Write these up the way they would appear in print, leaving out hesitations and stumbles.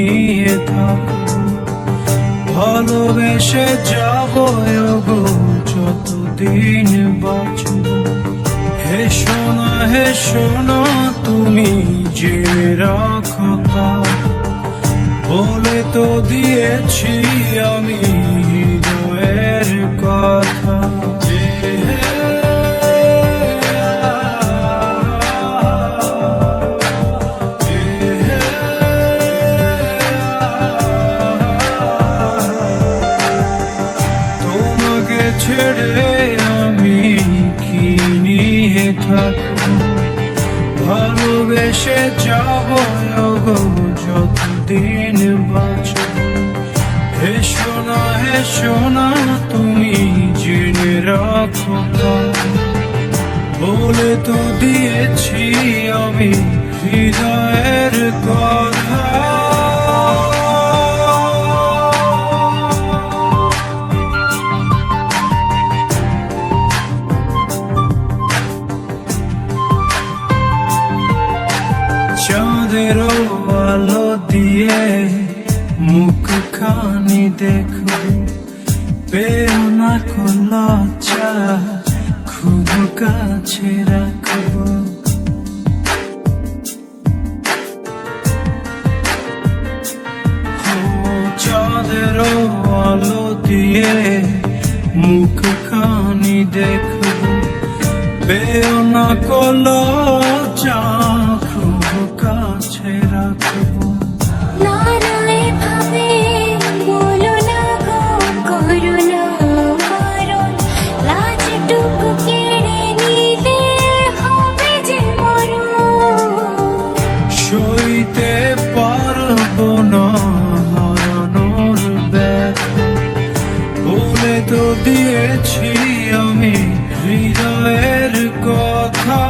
নিয়ে থাকো, ভালোবেসে যাবো গো যতদিন বাঁচব। হে সোনা তুমি জেনে রাখো, বলে তো দিয়েছি আমি হৃদয়ের কথা। তোমাকে ছেড়ে আমি কি নিয়ে থাকবো, ভালোবেসে যাবো গো যতদিন বাঁচব। হে সোনা তুমি জেনে রাখো, বলে তো দিয়েছি আমি হৃদয়ের কথা। চাঁদের আলো দিয়ে মুখখানি দেখো, পেও না লজ্জা খুব কাছে রাখবো। চাঁদের আলো দিয়ে মুখখানি দেখো, পেও না লজ্জা খুব কাছে রাখবো। সইতে পারবো না হারানোর ব্যথা, বলে তো দিয়েছি আমি হৃদয়ের কথা।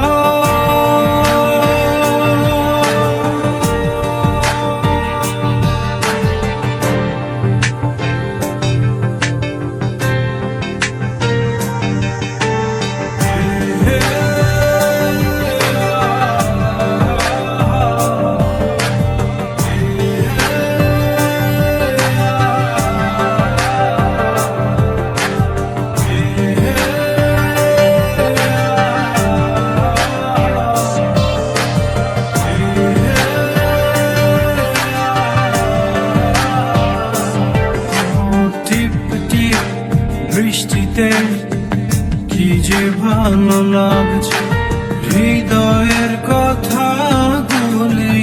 বৃষ্টিতে কি যে ভালো লাগছে, হৃদয়ের কথা গুলি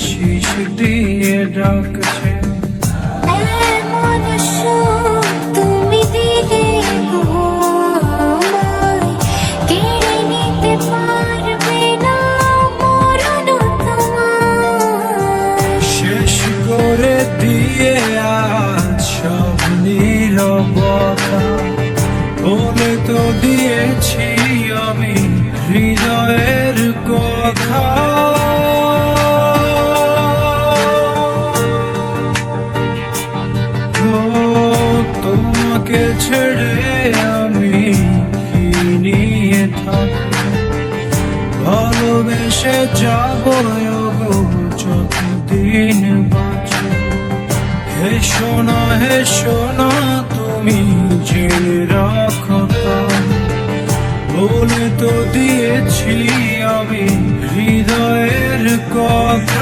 শিশ দিয়ে ডাকছে। তুমি দিলে কেড়ে নিতে পারবে না মরণ তোমার। শেষ করে দিয়ে আজ সব নীরবতা, বলে তো দিয়েছি আমি হৃদয়ের কথা। তোমাকে ছেড়ে আমি কি নিয়ে থাকবো, ভালোবেসে যাবো গো যতদিন বাঁচব। হে সোনা তুমি জেনে রাখো, বলে তো দিয়েছি আমি হৃদয়ের কথা।